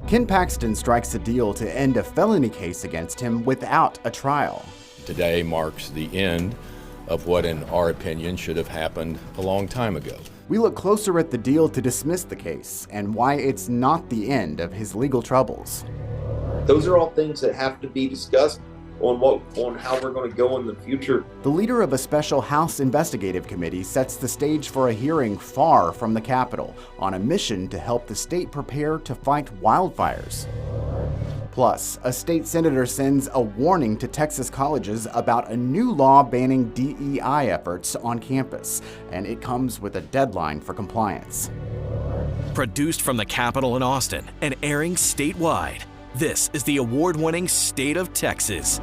Ken Paxton strikes a deal to end a felony case against him without a trial. Today marks the end of what, in our opinion, should have happened a long time ago. We look closer at the deal to dismiss the case and why it's not the end of his legal troubles. Those are all things that have to be discussed on how we're going to go in the future. The leader of a special House investigative committee sets the stage for a hearing far from the Capitol on a mission to help the state prepare to fight wildfires. Plus, a state senator sends a warning to Texas colleges about a new law banning DEI efforts on campus, and it comes with a deadline for compliance. Produced from the Capitol in Austin and airing statewide, this is the award-winning State of Texas.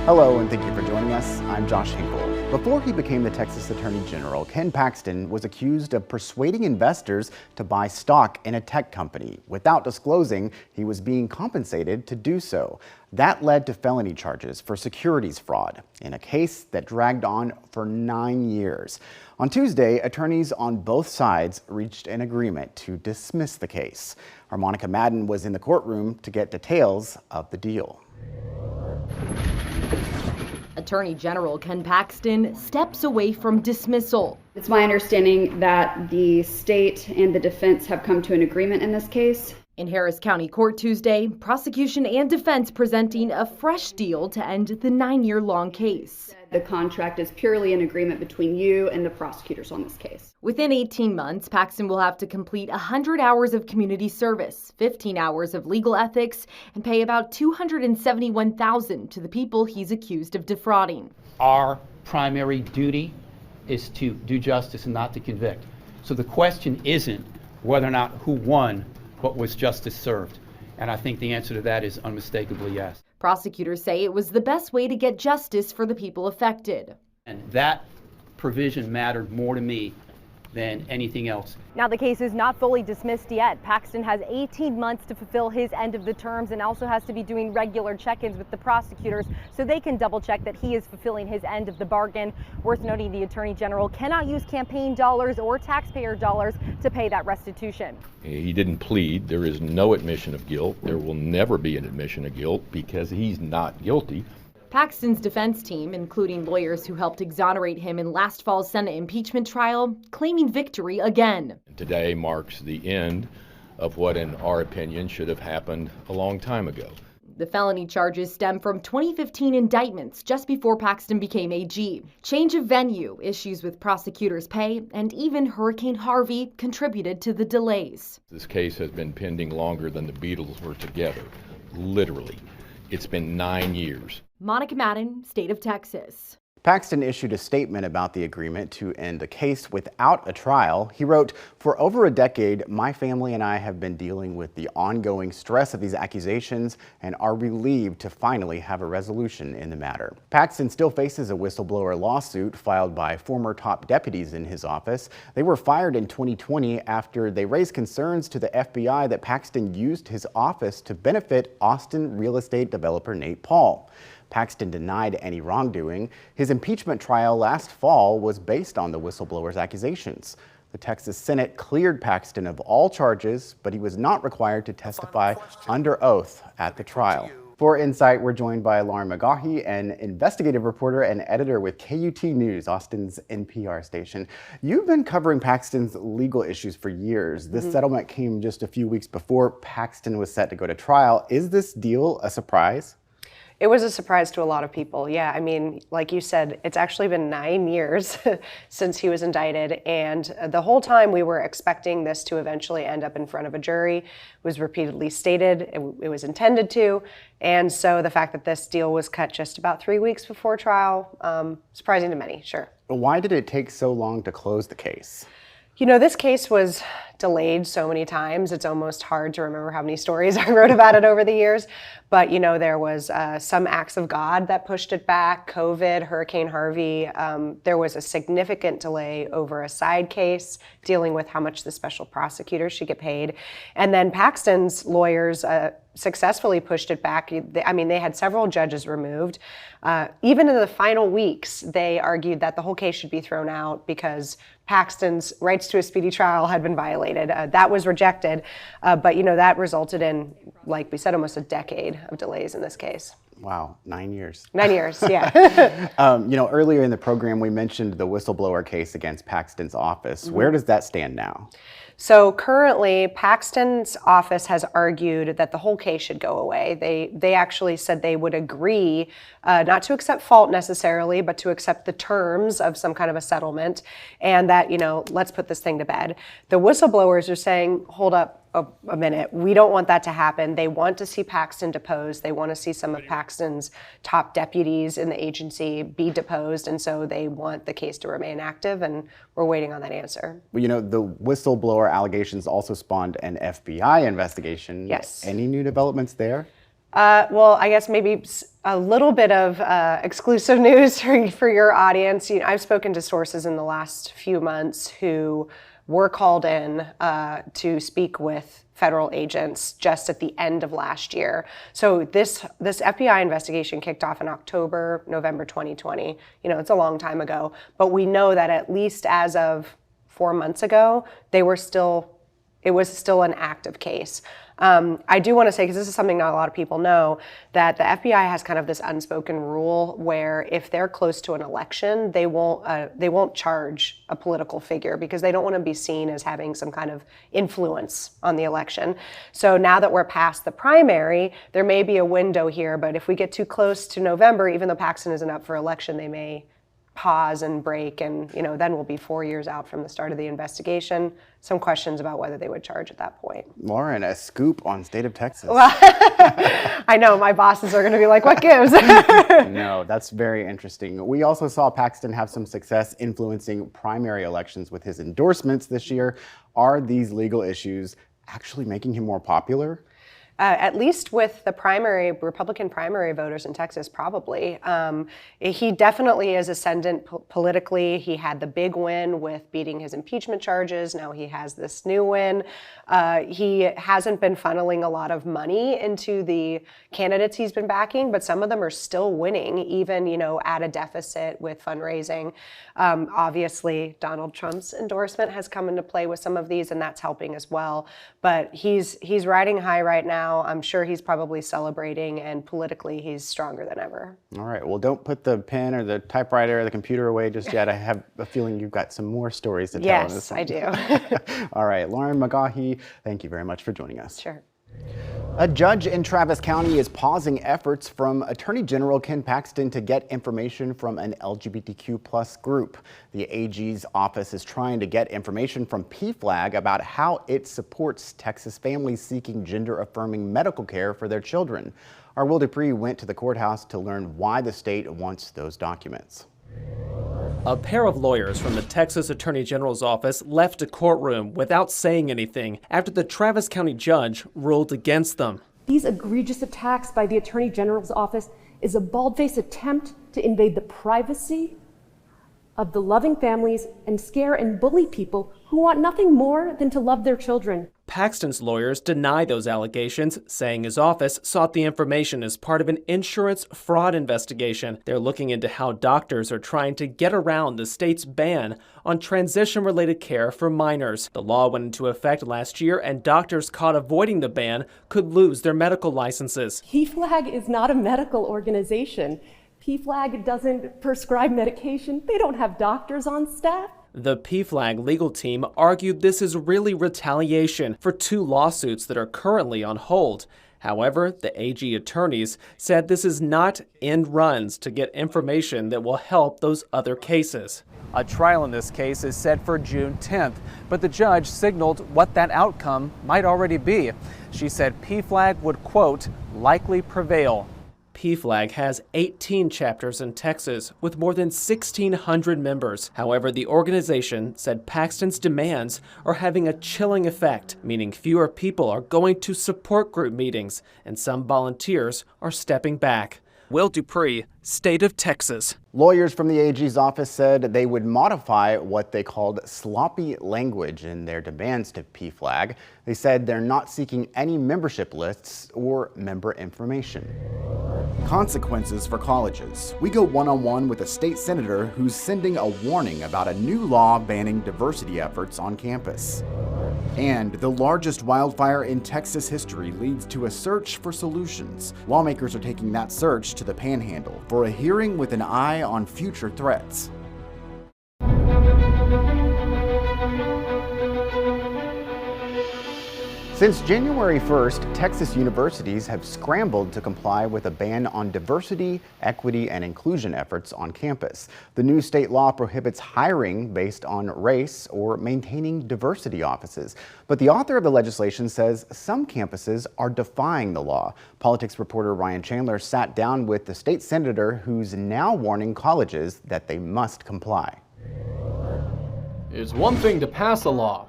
Hello, and thank you for joining us. I'm Josh Hinkle. Before he became the Texas Attorney General, Ken Paxton was accused of persuading investors to buy stock in a tech company without disclosing he was being compensated to do so. That led to felony charges for securities fraud in a case that dragged on for 9 years. On Tuesday, attorneys on both sides reached an agreement to dismiss the case. Our Monica Madden was in the courtroom to get details of the deal. Attorney General Ken Paxton steps away from dismissal. It's my understanding that the state and the defense have come to an agreement in this case. In Harris County Court Tuesday, prosecution and defense presenting a fresh deal to end the 9-year-long case. The contract is purely an agreement between you and the prosecutors on this case. Within 18 months, Paxton will have to complete 100 hours of community service, 15 hours of legal ethics, and pay about $271,000 to the people he's accused of defrauding. Our primary duty is to do justice and not to convict. So the question isn't whether or not who won, but was justice served. And I think the answer to that is unmistakably yes. Prosecutors say it was the best way to get justice for the people affected. And that provision mattered more to me than anything else. Now the case is not fully dismissed yet. Paxton has 18 months to fulfill his end of the terms and also has to be doing regular check-ins with the prosecutors so they can double check that he is fulfilling his end of the bargain. Worth noting, the Attorney General cannot use campaign dollars or taxpayer dollars to pay that restitution. He didn't plead. There is no admission of guilt. There will never be an admission of guilt because he's not guilty. Paxton's defense team, including lawyers who helped exonerate him in last fall's Senate impeachment trial, claiming victory again. Today marks the end of what, in our opinion, should have happened a long time ago. The felony charges stem from 2015 indictments just before Paxton became AG. Change of venue, issues with prosecutors' pay, and even Hurricane Harvey contributed to the delays. This case has been pending longer than the Beatles were together, literally. It's been 9 years. Monica Madden, State of Texas. Paxton issued a statement about the agreement to end the case without a trial. He wrote, "For over a decade, my family and I have been dealing with the ongoing stress of these accusations and are relieved to finally have a resolution in the matter." Paxton still faces a whistleblower lawsuit filed by former top deputies in his office. They were fired in 2020 after they raised concerns to the FBI that Paxton used his office to benefit Austin real estate developer Nate Paul. Paxton denied any wrongdoing. His impeachment trial last fall was based on the whistleblower's accusations. The Texas Senate cleared Paxton of all charges, but he was not required to testify under oath at the trial. For Insight, we're joined by Lauren McGaughey, an investigative reporter and editor with KUT News, Austin's NPR station. You've been covering Paxton's legal issues for years. This settlement came just a few weeks before Paxton was set to go to trial. Is this deal a surprise? It was a surprise to a lot of people. Yeah, I mean, like you said, it's actually been 9 years since he was indicted. And the whole time we were expecting this to eventually end up in front of a jury. It was repeatedly stated it was intended to. And so the fact that this deal was cut just about 3 weeks before trial, surprising to many, sure. Why did it take so long to close the case? You know, this case was delayed so many times. It's almost hard to remember how many stories I wrote about it over the years. But, you know, there was some acts of God that pushed it back, COVID, Hurricane Harvey. There was a significant delay over a side case dealing with how much the special prosecutor should get paid. And then Paxton's lawyers successfully pushed it back. I mean, they had several judges removed. Even in the final weeks, they argued that the whole case should be thrown out because Paxton's rights to a speedy trial had been violated. related. That was rejected, but that resulted in, like we said, almost a decade of delays in this case. Wow, 9 years. 9 years, yeah. Earlier in the program, we mentioned the whistleblower case against Paxton's office. Mm-hmm. Where does that stand now? So currently, Paxton's office has argued that the whole case should go away. They actually said they would agree not to accept fault necessarily, but to accept the terms of some kind of a settlement, and that, let's put this thing to bed. The whistleblowers are saying, hold up a minute, we don't want that to happen. They want to see Paxton deposed. They want to see some of Paxton's top deputies in the agency be deposed, and so they want the case to remain active, and we're waiting on that answer. Well, the whistleblower allegations also spawned an FBI investigation. Yes. Any new developments there? Well, I guess maybe a little bit of exclusive news for your audience. I've spoken to sources in the last few months who were called in to speak with federal agents just at the end of last year. So this FBI investigation kicked off in November 2020. It's a long time ago, but we know that at least as of 4 months ago, it was still an active case. I do want to say, because this is something not a lot of people know, that the FBI has kind of this unspoken rule where if they're close to an election, they won't charge a political figure because they don't want to be seen as having some kind of influence on the election. So now that we're past the primary, there may be a window here, but if we get too close to November, even though Paxton isn't up for election, they may pause and break, and then we'll be 4 years out from the start of the investigation. Some questions about whether they would charge at that point. Lauren, a scoop on State of Texas. Well, I know my bosses are going to be like, what gives? No, that's very interesting. We also saw Paxton have some success influencing primary elections with his endorsements this year. Are these legal issues actually making him more popular? At least with the Republican primary voters in Texas, probably. He definitely is ascendant politically. He had the big win with beating his impeachment charges. Now he has this new win. He hasn't been funneling a lot of money into the candidates he's been backing, but some of them are still winning, even at a deficit with fundraising. Obviously, Donald Trump's endorsement has come into play with some of these, and that's helping as well. But he's riding high right now. I'm sure he's probably celebrating, and politically he's stronger than ever. All right, well, don't put the pen or the typewriter or the computer away just yet. I have a feeling you've got some more stories to tell on this one. Yes, I do. All right, Lauren McGaughy, thank you very much for joining us. Sure. A judge in Travis County is pausing efforts from Attorney General Ken Paxton to get information from an LGBTQ+ group. The AG's office is trying to get information from PFLAG about how it supports Texas families seeking gender-affirming medical care for their children. Our Will Dupree went to the courthouse to learn why the state wants those documents. A pair of lawyers from the Texas Attorney General's office left a courtroom without saying anything after the Travis County judge ruled against them. These egregious attacks by the Attorney General's office is a bald-faced attempt to invade the privacy of the loving families and scare and bully people who want nothing more than to love their children. Paxton's lawyers deny those allegations, saying his office sought the information as part of an insurance fraud investigation. They're looking into how doctors are trying to get around the state's ban on transition-related care for minors. The law went into effect last year, and doctors caught avoiding the ban could lose their medical licenses. PFLAG is not a medical organization. PFLAG doesn't prescribe medication. They don't have doctors on staff. The PFLAG legal team argued this is really retaliation for 2 lawsuits that are currently on hold. However, the AG attorneys said this is not end runs to get information that will help those other cases. A trial in this case is set for June 10th, but the judge signaled what that outcome might already be. She said PFLAG would, quote, likely prevail. PFLAG has 18 chapters in Texas with more than 1,600 members. However, the organization said Paxton's demands are having a chilling effect, meaning fewer people are going to support group meetings and some volunteers are stepping back. Will Dupree, State of Texas. Lawyers from the AG's office said they would modify what they called sloppy language in their demands to PFLAG. They said they're not seeking any membership lists or member information. Consequences for colleges. We go one-on-one with a state senator who's sending a warning about a new law banning diversity efforts on campus. And the largest wildfire in Texas history leads to a search for solutions. Lawmakers are taking that search to the Panhandle for a hearing with an eye on future threats. Since January 1st, Texas universities have scrambled to comply with a ban on diversity, equity, and inclusion efforts on campus. The new state law prohibits hiring based on race or maintaining diversity offices. But the author of the legislation says some campuses are defying the law. Politics reporter Ryan Chandler sat down with the state senator who's now warning colleges that they must comply. It's one thing to pass a law,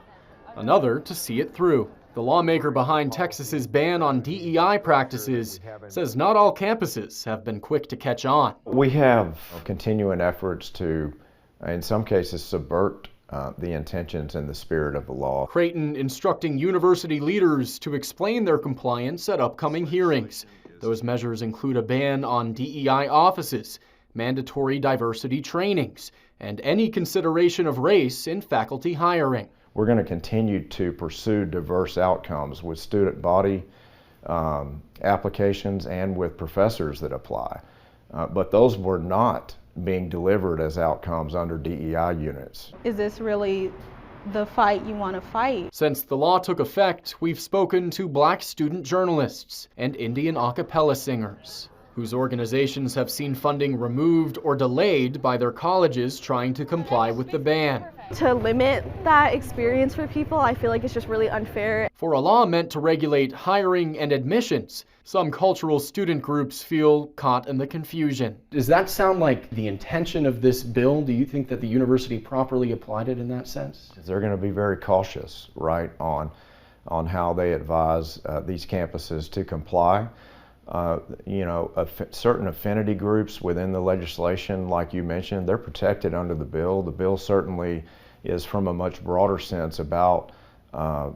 another to see it through. The lawmaker behind Texas's ban on DEI practices says not all campuses have been quick to catch on. We have continuing efforts to, in some cases, subvert the intentions and the spirit of the law. Creighton instructing university leaders to explain their compliance at upcoming hearings. Those measures include a ban on DEI offices, mandatory diversity trainings, and any consideration of race in faculty hiring. We're going to continue to pursue diverse outcomes with student body applications and with professors that apply. But those were not being delivered as outcomes under DEI units. Is this really the fight you want to fight? Since the law took effect, we've spoken to Black student journalists and Indian a cappella singers, whose organizations have seen funding removed or delayed by their colleges trying to comply with the ban. To limit that experience for people, I feel like it's just really unfair. For a law meant to regulate hiring and admissions, some cultural student groups feel caught in the confusion. Does that sound like the intention of this bill? Do you think that the university properly applied it in that sense? They're going to be very cautious, right, on how they advise these campuses to comply. Certain affinity groups within the legislation, like you mentioned, they're protected under the bill. The bill certainly is, from a much broader sense, about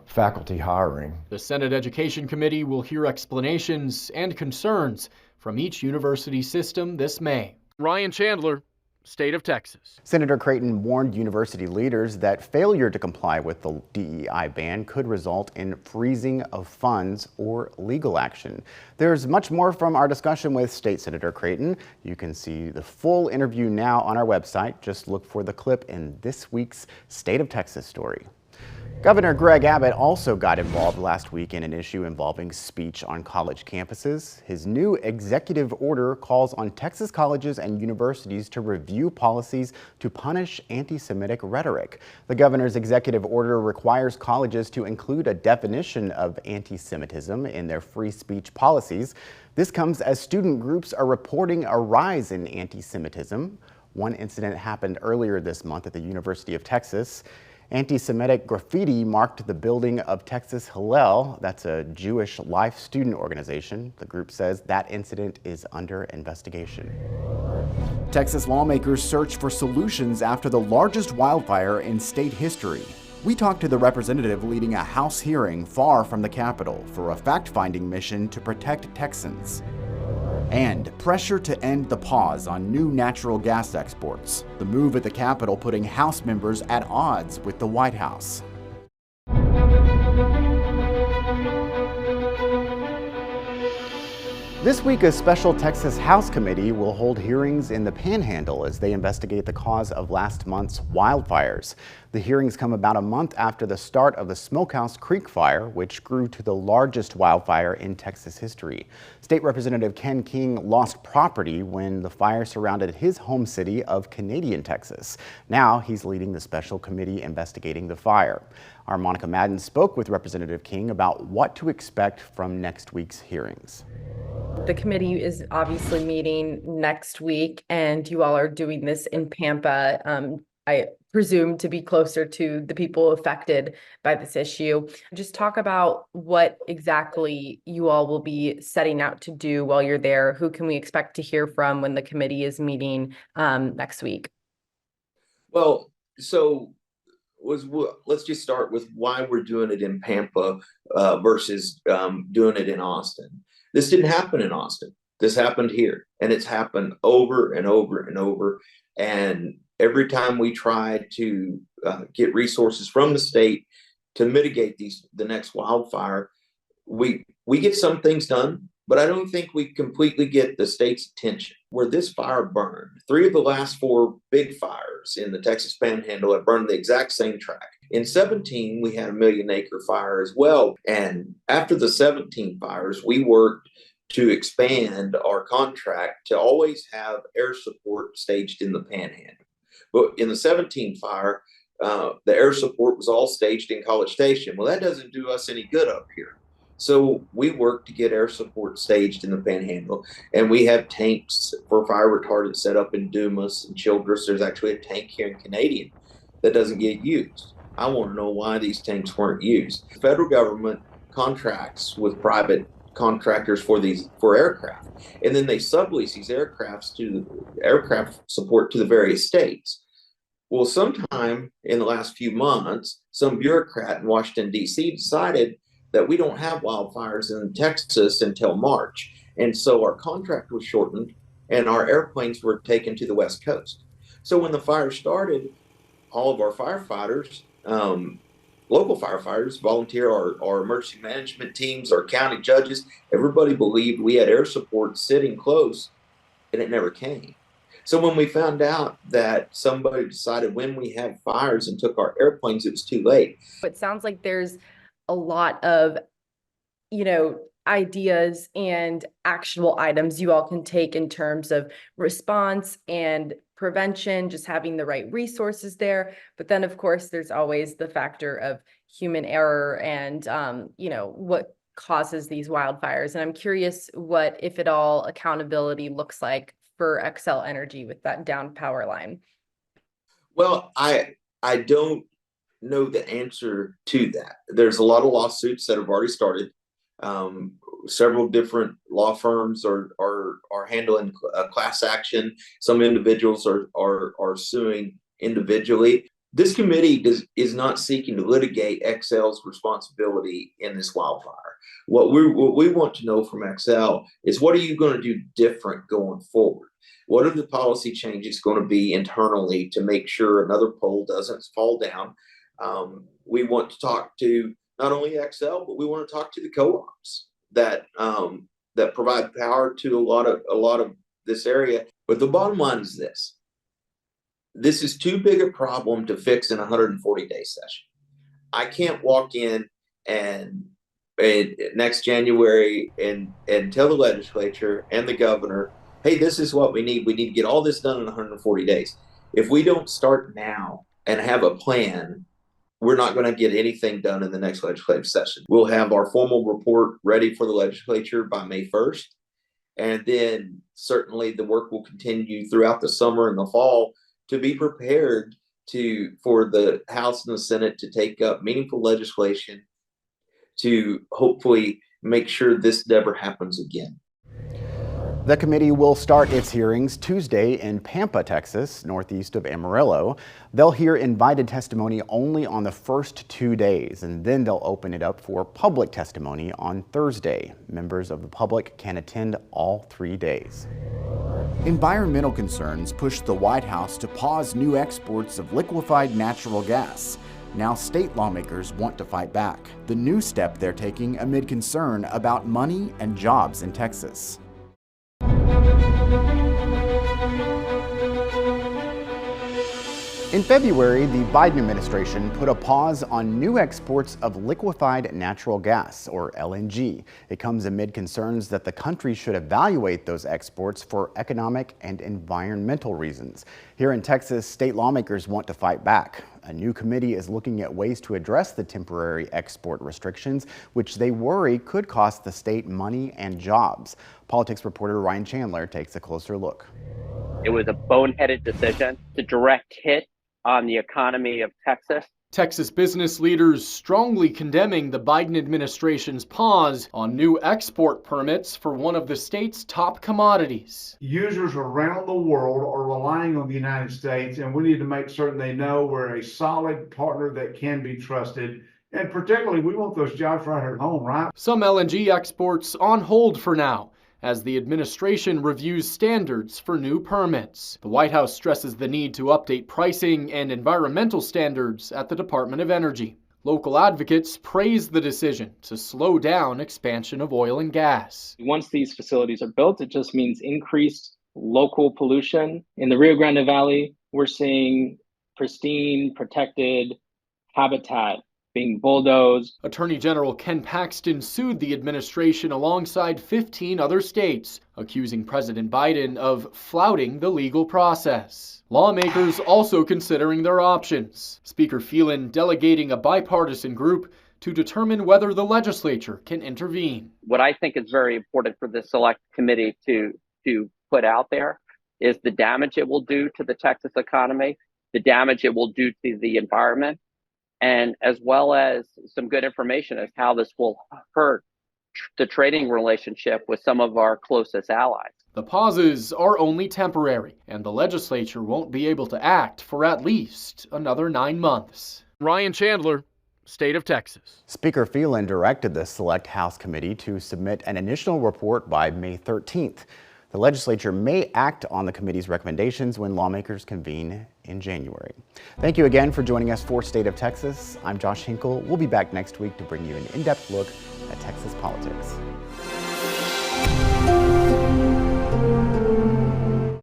faculty hiring. The Senate Education Committee will hear explanations and concerns from each university system this May. Ryan Chandler, State of Texas. Senator Creighton warned university leaders that failure to comply with the DEI ban could result in freezing of funds or legal action. There's much more from our discussion with State Senator Creighton. You can see the full interview now on our website. Just look for the clip in this week's State of Texas story. Governor Greg Abbott also got involved last week in an issue involving speech on college campuses. His new executive order calls on Texas colleges and universities to review policies to punish anti-Semitic rhetoric. The governor's executive order requires colleges to include a definition of anti-Semitism in their free speech policies. This comes as student groups are reporting a rise in anti-Semitism. One incident happened earlier this month at the University of Texas. Anti-Semitic graffiti marked the building of Texas Hillel. That's a Jewish life student organization. The group says that incident is under investigation. Texas lawmakers search for solutions after the largest wildfire in state history. We talked to the representative leading a House hearing far from the Capitol for a fact-finding mission to protect Texans. And pressure to end the pause on new natural gas exports. The move at the Capitol putting House members at odds with the White House. This week, a special Texas House committee will hold hearings in the Panhandle as they investigate the cause of last month's wildfires. The hearings come about a month after the start of the Smokehouse Creek fire, which grew to the largest wildfire in Texas history. State Representative Ken King lost property when the fire surrounded his home city of Canadian, Texas. Now he's leading the special committee investigating the fire. Our Monica Madden spoke with Representative King about what to expect from next week's hearings. The committee is obviously meeting next week, and you all are doing this in Pampa. I presume to be closer to the people affected by this issue. Just talk about what exactly you all will be setting out to do while you're there. Who can we expect to hear from when the committee is meeting next week? Well, let's just start with why we're doing it in Pampa versus doing it in Austin. This didn't happen in Austin. This happened here, and it's happened over and over and over. And every time we try to get resources from the state to mitigate the next wildfire. We get some things done, but I don't think we completely get the state's attention. Where this fire burned, 3 of the last 4 big fires in the Texas Panhandle have burned the exact same track. In 17, we had a 1 million acre fire as well. And after the 17 fires, we worked to expand our contract to always have air support staged in the Panhandle. But in the 17 fire, the air support was all staged in College Station. Well, that doesn't do us any good up here. So we work to get air support staged in the Panhandle, and we have tanks for fire retardant set up in Dumas and Childress. There's actually a tank here in Canadian that doesn't get used. I want to know why these tanks weren't used. The federal government contracts with private contractors for aircraft, and then they sublease these aircraft to aircraft support to the various states. Well, sometime in the last few months, some bureaucrat in Washington, D.C. decided that we don't have wildfires in Texas until March. And so our contract was shortened and our airplanes were taken to the West Coast. So when the fire started, all of our firefighters, local firefighters, volunteer, our emergency management teams, our county judges, everybody believed we had air support sitting close, and it never came. So when we found out that somebody decided when we had fires and took our airplanes, it was too late. It sounds like there's a lot of, ideas and actionable items you all can take in terms of response and prevention, just having the right resources there. But then, of course, there's always the factor of human error and, what causes these wildfires. And I'm curious what, if at all, accountability looks like for Xcel Energy with that down power line. Well, I don't know the answer to that. There's a lot of lawsuits that have already started. Several different law firms are handling a class action. Some individuals are suing individually. This committee is not seeking to litigate Xcel's responsibility in this wildfire. What we want to know from Xcel is, what are you going to do different going forward? What are the policy changes going to be internally to make sure another pole doesn't fall down? We want to talk to not only Xcel, but we want to talk to the co-ops that provide power to a lot of this area. But the bottom line is this: this is too big a problem to fix in a 140-day session. I can't walk in and next January and tell the legislature and the governor, hey, this is what we need. We need to get all this done in 140 days. If we don't start now and have a plan, we're not going to get anything done in the next legislative session. We'll have our formal report ready for the legislature by May 1st. And then certainly the work will continue throughout the summer and the fall to be prepared for the House and the Senate to take up meaningful legislation to hopefully make sure this never happens again. The committee will start its hearings Tuesday in Pampa, Texas, northeast of Amarillo. They'll hear invited testimony only on the first 2 days, and then they'll open it up for public testimony on Thursday. Members of the public can attend all 3 days. Environmental concerns pushed the White House to pause new exports of liquefied natural gas. Now state lawmakers want to fight back. The new step they're taking amid concern about money and jobs in Texas. In February, the Biden administration put a pause on new exports of liquefied natural gas, or LNG. It comes amid concerns that the country should evaluate those exports for economic and environmental reasons. Here in Texas, state lawmakers want to fight back. A new committee is looking at ways to address the temporary export restrictions, which they worry could cost the state money and jobs. Politics reporter Ryan Chandler takes a closer look. It was a boneheaded decision, to direct hit on the economy of Texas. Texas business leaders strongly condemning the Biden administration's pause on new export permits for one of the state's top commodities. Users around the world are relying on the United States, and we need to make certain they know we're a solid partner that can be trusted. And particularly, we want those jobs right here at home, right? Some LNG exports on hold for now, as the administration reviews standards for new permits. The White House stresses the need to update pricing and environmental standards at the Department of Energy. Local advocates praise the decision to slow down expansion of oil and gas. Once these facilities are built, it just means increased local pollution. In the Rio Grande Valley, we're seeing pristine, protected habitat being bulldozed. Attorney General Ken Paxton sued the administration alongside 15 other states, accusing President Biden of flouting the legal process. Lawmakers also considering their options. Speaker Phelan delegating a bipartisan group to determine whether the legislature can intervene. What I think is very important for the select committee to put out there is the damage it will do to the Texas economy, the damage it will do to the environment, and as well as some good information as how this will hurt the trading relationship with some of our closest allies. The pauses are only temporary, and the legislature won't be able to act for at least another 9 months. Ryan Chandler, State of Texas. Speaker Phelan directed the Select House Committee to submit an initial report by May 13th. The legislature may act on the committee's recommendations when lawmakers convene in January. Thank you again for joining us for State of Texas. I'm Josh Hinkle. We'll be back next week to bring you an in-depth look at Texas politics.